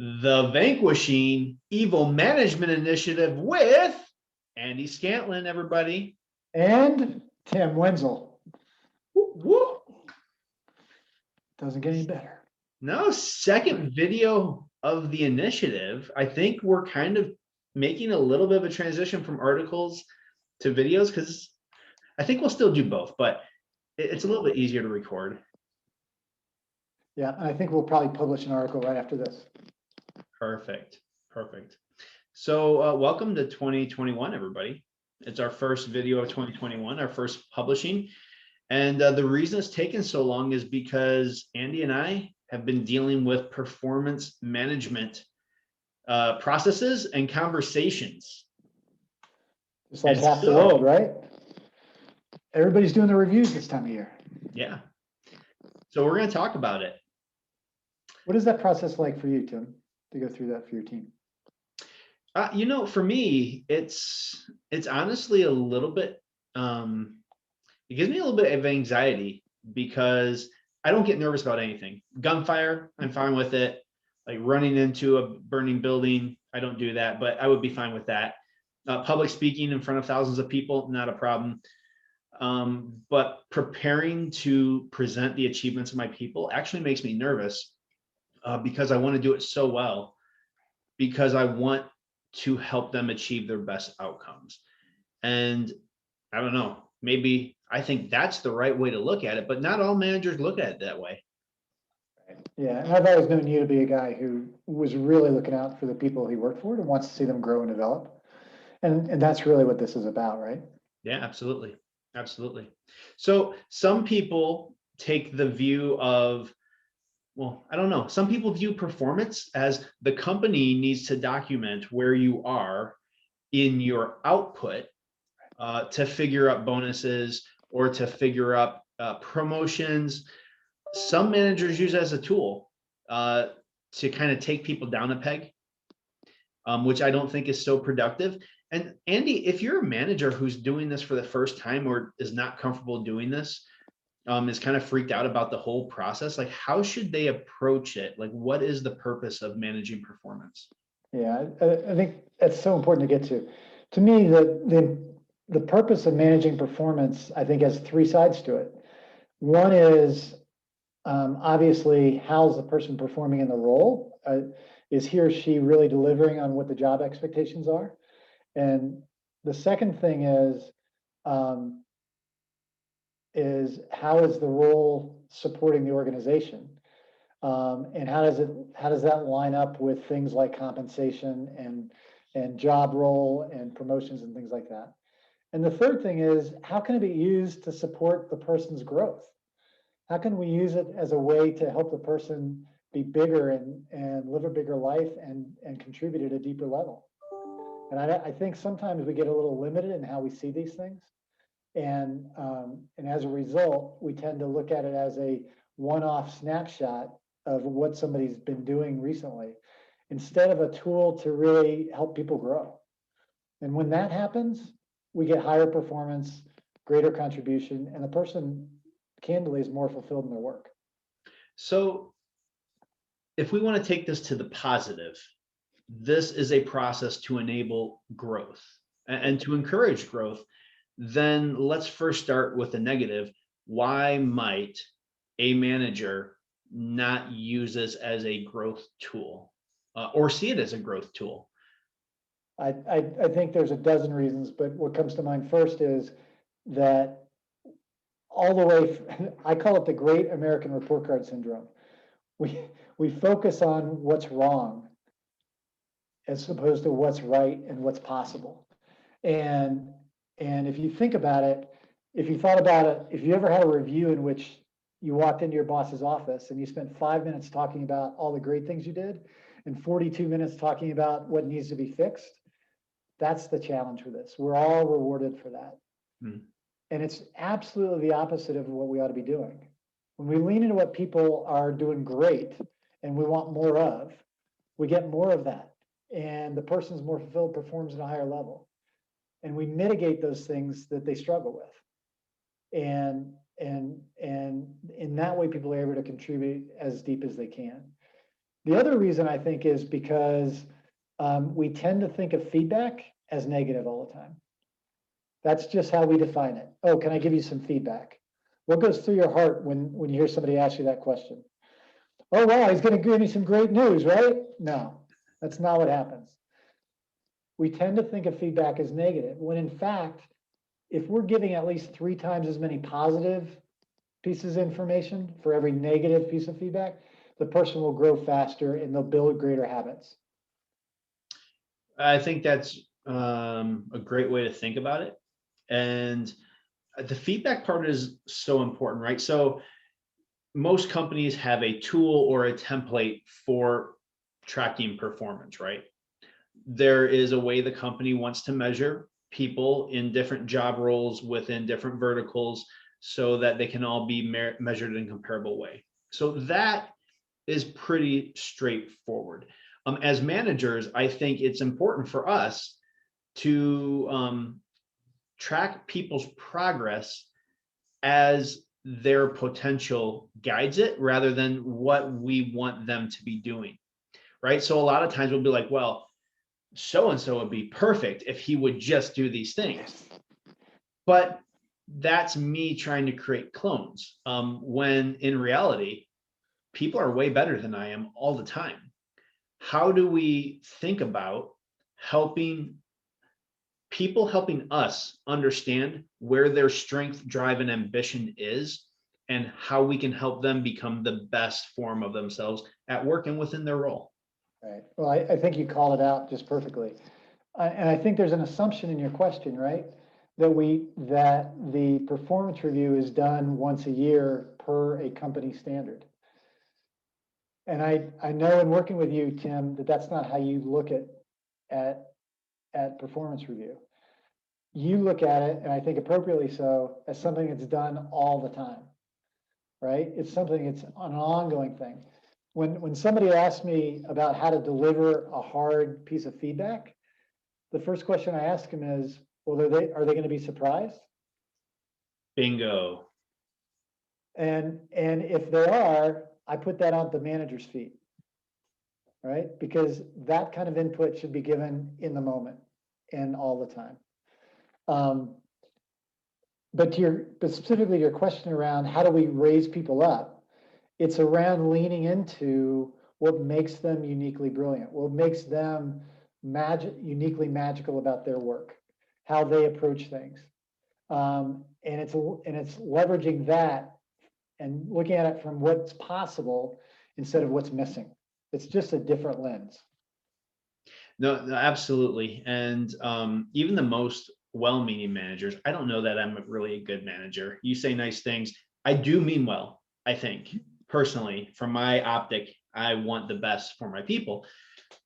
the Vanquishing Evil Management Initiative with Andy Scantland, everybody. And Tim Wenzel. Woo, woo. Doesn't get any better. No, second video of the initiative. I think we're kind of making a little bit of a transition from articles to videos, because I think we'll still do both, but it's a little bit easier to record. Yeah, and I think we'll probably publish an article right after this. Perfect. So welcome to 2021, everybody. It's our first video of 2021, our first publishing. And the reason it's taken so long is because Andy and I have been dealing with performance management processes and conversations. Just like half the world, right? Everybody's doing the reviews this time of year. Yeah. So we're going to talk about it. What is that process like for you, Tim, to go through that for your team? For me, it's honestly a little bit, it gives me a little bit of anxiety because I don't get nervous about anything. Gunfire, I'm fine with it. Like running into a burning building, I don't do that, but I would be fine with that. Public speaking in front of thousands of people, not a problem. But preparing to present the achievements of my people actually makes me nervous because I want to do it so well, because I want to help them achieve their best outcomes. And I don't know, maybe I think that's the right way to look at it, but not all managers look at it that way. Yeah, and I've always known you to be a guy who was really looking out for the people he worked for and wants to see them grow and develop. And that's really what this is about, right? Yeah, absolutely. So some people take the view of, well, I don't know. Some people view performance as the company needs to document where you are in your output to figure out bonuses or to figure out promotions. Some managers use it as a tool to kind of take people down a peg, which I don't think is so productive. And Andy, if you're a manager who's doing this for the first time or is not comfortable doing this, is kind of freaked out about the whole process, like how should they approach it? Like, what is the purpose of managing performance? Yeah, I think that's so important to get to. To me, the purpose of managing performance, I think, has three sides to it. One is obviously, how's the person performing in the role? Is he or she really delivering on what the job expectations are? And the second thing is how is the role supporting the organization? And how does that line up with things like compensation and job role and promotions and things like that? And the third thing is, how can it be used to support the person's growth? How can we use it as a way to help the person be bigger and live a bigger life and contribute at a deeper level? And I think sometimes we get a little limited in how we see these things. And as a result, we tend to look at it as a one-off snapshot of what somebody's been doing recently, instead of a tool to really help people grow. And when that happens, we get higher performance, greater contribution, and the person candidly is more fulfilled in their work. So if we want to take this to the positive, this is a process to enable growth and to encourage growth. Then let's first start with the negative. Why might a manager not use this as a growth tool or see it as a growth tool? I think there's a dozen reasons, but what comes to mind first is that all the way, I call it the Great American Report Card Syndrome. We focus on what's wrong as opposed to what's right and what's possible. And if you think about it, if you thought about it, if you ever had a review in which you walked into your boss's office and you spent 5 minutes talking about all the great things you did and 42 minutes talking about what needs to be fixed, that's the challenge for this. We're all rewarded for that. And it's absolutely the opposite of what we ought to be doing. When we lean into what people are doing great and we want more of, we get more of that. And the person's more fulfilled, performs at a higher level. And we mitigate those things that they struggle with. And in that way, people are able to contribute as deep as they can. The other reason I think is because we tend to think of feedback as negative all the time. That's just how we define it. Oh, can I give you some feedback? What goes through your heart when you hear somebody ask you that question? Oh, wow, he's going to give me some great news, right? No, that's not what happens. We tend to think of feedback as negative, when in fact, if we're giving at least 3 times as many positive pieces of information for every negative piece of feedback, the person will grow faster and they'll build greater habits. I think that's a great way to think about it. And the feedback part is so important, right? So most companies have a tool or a template for tracking performance, right? There is a way the company wants to measure people in different job roles within different verticals so that they can all be measured in a comparable way. So that is pretty straightforward. As managers, I think it's important for us to track people's progress as their potential guides it rather than what we want them to be doing, right? So a lot of times we'll be like, well, so and so would be perfect if he would just do these things. But that's me trying to create clones, when in reality, people are way better than I am all the time. How do we think about helping people, helping us understand where their strength, drive, and ambition is, and how we can help them become the best form of themselves at work and within their role? Right. Well, I think you called it out just perfectly. And I think there's an assumption in your question, right? That the performance review is done once a year per a company standard. And I know in working with you, Tim, that that's not how you look at performance review. You look at it, and I think appropriately so, as something that's done all the time, right? It's something, it's an ongoing thing. When somebody asks me about how to deliver a hard piece of feedback, the first question I ask them is, well, are they going to be surprised? Bingo. And if they are, I put that on the manager's feet, right? Because that kind of input should be given in the moment and all the time. But specifically your question around how do we raise people up? It's around leaning into what makes them uniquely brilliant, what makes them uniquely magical about their work, how they approach things. And it's leveraging that and looking at it from what's possible instead of what's missing. It's just a different lens. No, absolutely. And even the most well-meaning managers, I don't know that I'm really a good manager. You say nice things. I do mean well, I think. Personally, from my optic, I want the best for my people.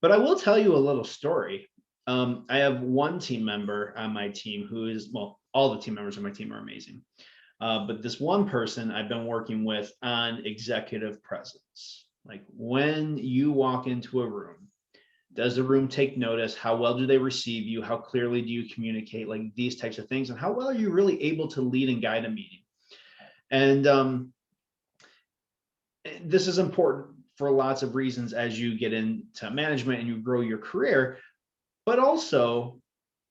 But I will tell you a little story. I have one team member on my team who is, well, all the team members on my team are amazing. But this one person I've been working with on executive presence. Like when you walk into a room, does the room take notice? How well do they receive you? How clearly do you communicate? Like these types of things, and how well are you really able to lead and guide a meeting? And this is important for lots of reasons as you get into management and you grow your career. But also,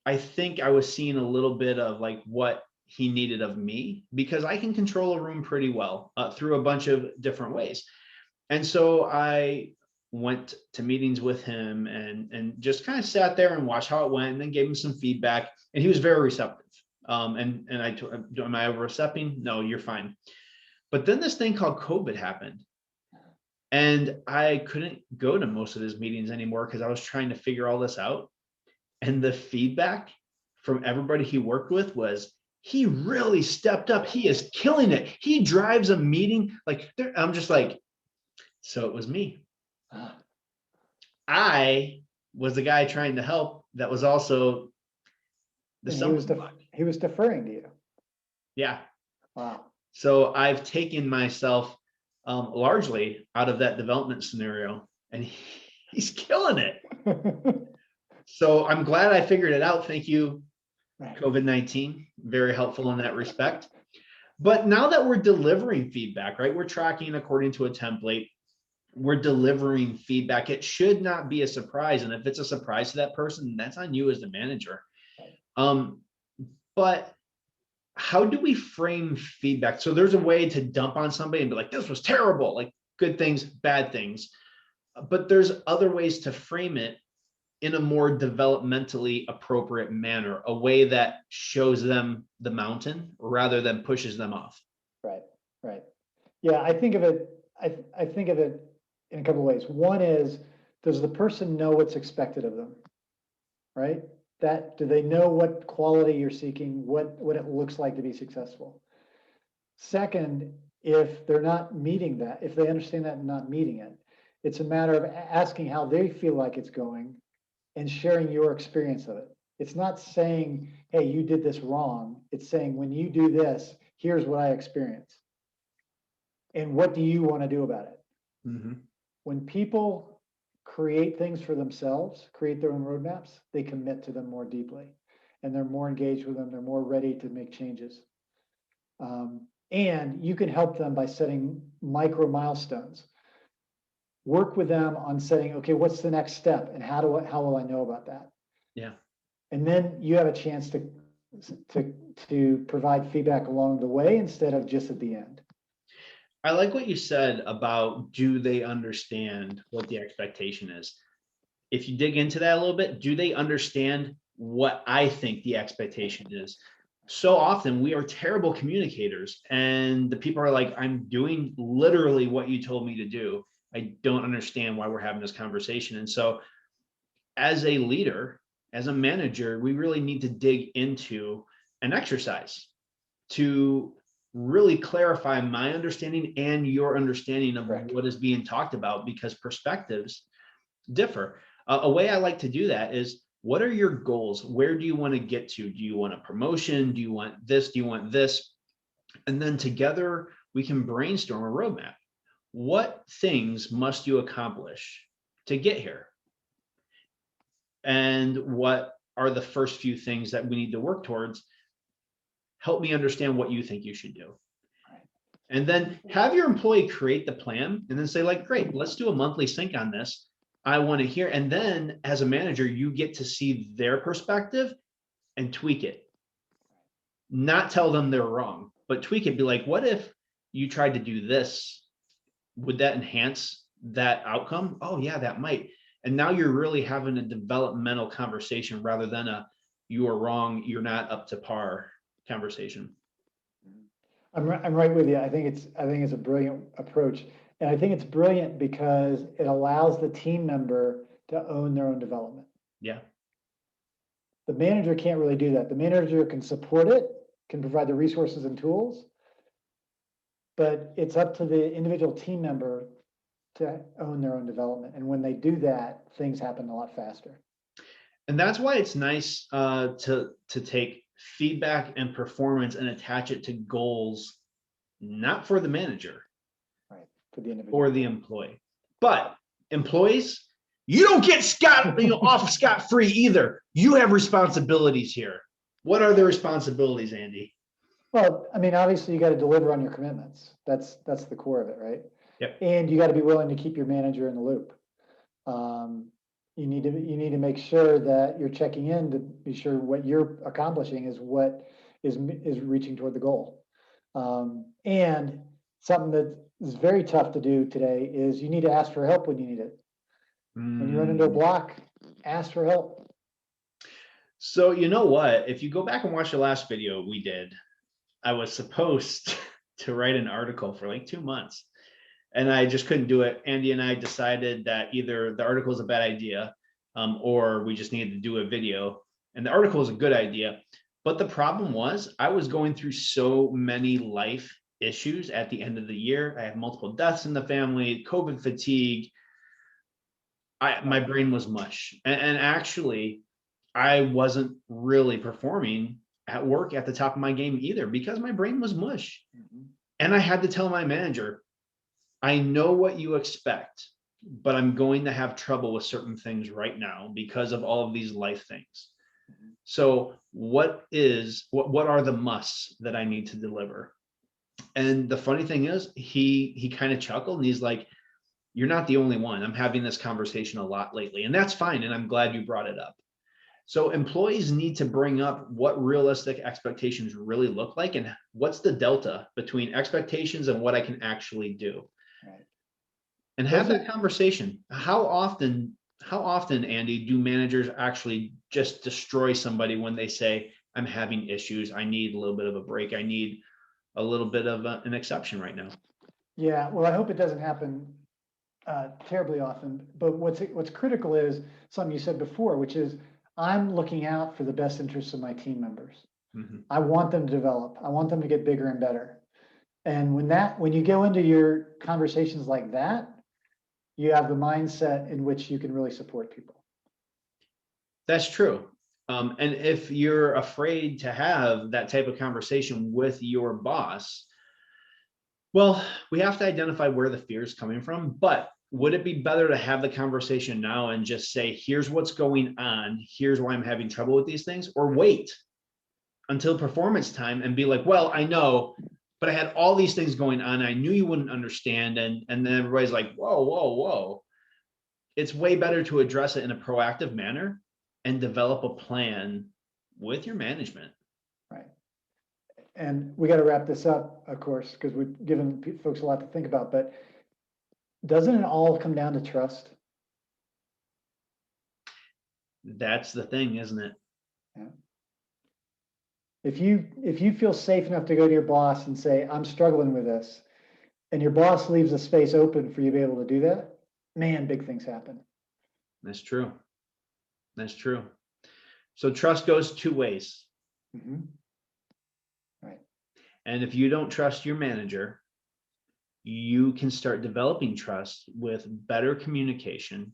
I think I was seeing a little bit of like what he needed of me, because I can control a room pretty well through a bunch of different ways. And so I went to meetings with him and just kind of sat there and watched how it went and then gave him some feedback. And he was very receptive. And I told him, am I overstepping? No, you're fine. But then this thing called COVID happened. And I couldn't go to most of his meetings anymore because I was trying to figure all this out. And the feedback from everybody he worked with was, he really stepped up. He is killing it. He drives a meeting. Like, I'm just like, so it was me. I was the guy trying to help. That was also the he was deferring to you. Yeah. Wow. So I've taken myself largely out of that development scenario, and he's killing it. So I'm glad I figured it out. Thank you, COVID-19. Very helpful in that respect. But now that we're delivering feedback, right? We're tracking according to a template. we're delivering feedback. It should not be a surprise. And if it's a surprise to that person, that's on you as the manager. But how do we frame feedback? So there's a way to dump on somebody and be like, this was terrible, like good things, bad things. But there's other ways to frame it in a more developmentally appropriate manner, a way that shows them the mountain rather than pushes them off. Right, right. Yeah, I think of it, I think of it in a couple of ways. One is, does the person know what's expected of them? Right? That, do they know what quality you're seeking, what it looks like to be successful? Second, if they're not meeting that, if they understand that and not meeting it, it's a matter of asking how they feel like it's going and sharing your experience of it. It's not saying, hey, you did this wrong. It's saying, when you do this, here's what I experience. And what do you want to do about it? Mm-hmm. When people create things for themselves, create their own roadmaps, they commit to them more deeply and they're more engaged with them. They're more ready to make changes. And you can help them by setting micro milestones. Work with them on setting, okay, what's the next step and how will I know about that? Yeah. And then you have a chance to provide feedback along the way instead of just at the end. I like what you said about, do they understand what the expectation is? If you dig into that a little bit, do they understand what I think the expectation is? So often we are terrible communicators and the people are like, I'm doing literally what you told me to do. I don't understand why we're having this conversation. And so as a leader, as a manager, we really need to dig into an exercise to really clarify my understanding and your understanding of Correct. what is being talked about, because perspectives differ. A way I like to do that is, what are your goals? Where do you want to get to? Do you want a promotion? Do you want this? Do you want this? And then together we can brainstorm a roadmap. What things must you accomplish to get here? And what are the first few things that we need to work towards? Help me understand what you think you should do. And then have your employee create the plan and then say, like, great, let's do a monthly sync on this. I want to hear. And then as a manager, you get to see their perspective and tweak it. Not tell them they're wrong, but tweak it. Be like, what if you tried to do this? Would that enhance that outcome? Oh yeah, that might. And now you're really having a developmental conversation rather than a, you are wrong, you're not up to par conversation. I'm right with you. I think it's a brilliant approach. And I think it's brilliant because it allows the team member to own their own development. Yeah. The manager can't really do that. The manager can support it, can provide the resources and tools, but it's up to the individual team member to own their own development. And when they do that, things happen a lot faster. And that's why it's nice to take feedback and performance and attach it to goals, not for the manager, right, for the individual or the employee. But employees, you don't get off scot-free either. You have responsibilities here. What are the responsibilities, Andy? Well, I mean, obviously you got to deliver on your commitments. That's the core of it, right? Yep. And you got to be willing to keep your manager in the loop. You need to make sure that you're checking in to be sure what you're accomplishing is what is reaching toward the goal. And something that is very tough to do today is you need to ask for help when you need it. When you run into a block, ask for help. So you know what? If you go back and watch the last video we did, I was supposed to write an article for like 2 months. And I just couldn't do it. Andy and I decided that either the article is a bad idea or we just needed to do a video. And the article is a good idea. But the problem was I was going through so many life issues at the end of the year. I had multiple deaths in the family, COVID fatigue. My brain was mush. And actually, I wasn't really performing at work at the top of my game either because my brain was mush. Mm-hmm. And I had to tell my manager, I know what you expect, but I'm going to have trouble with certain things right now because of all of these life things. Mm-hmm. So what are the musts that I need to deliver? And the funny thing is, he kind of chuckled and he's like, You're not the only one. I'm having this conversation a lot lately, and that's fine. And I'm glad you brought it up. So employees need to bring up what realistic expectations really look like and what's the delta between expectations and what I can actually do. Right. And have Those that conversation. How often, Andy, do managers actually just destroy somebody when they say, I'm having issues, I need a little bit of a break, I need a little bit of an exception right now? Yeah, well, I hope it doesn't happen terribly often, but what's critical is something you said before, which is I'm looking out for the best interests of my team members. Mhm. I want them to develop. I want them to get bigger and better. And when you go into your conversations like that, you have the mindset in which you can really support people. That's true. And if you're afraid to have that type of conversation with your boss, well, we have to identify where the fear is coming from. But would it be better to have the conversation now and just say, here's what's going on, here's why I'm having trouble with these things, or wait until performance time and be like, well, I know, but I had all these things going on. I knew you wouldn't understand. And then everybody's like, whoa, whoa, whoa. It's way better to address it in a proactive manner and develop a plan with your management. Right. And we got to wrap this up, of course, because we've given folks a lot to think about, but doesn't it all come down to trust? That's the thing, isn't it? Yeah. If you feel safe enough to go to your boss and say, I'm struggling with this, and your boss leaves a space open for you to be able to do that, man, big things happen. That's true. That's true. So trust goes two ways. Mm-hmm. Right. And if you don't trust your manager, you can start developing trust with better communication,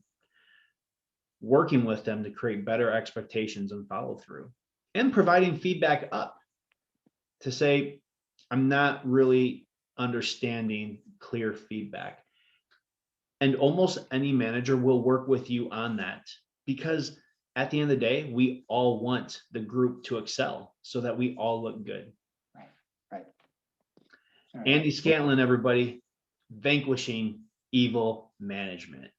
working with them to create better expectations and follow through, and providing feedback up to say, I'm not really understanding clear feedback. And almost any manager will work with you on that, because at the end of the day, we all want the group to excel so that we all look good. Right. Right. Andy Scantland, everybody, Vanquishing Evil Management.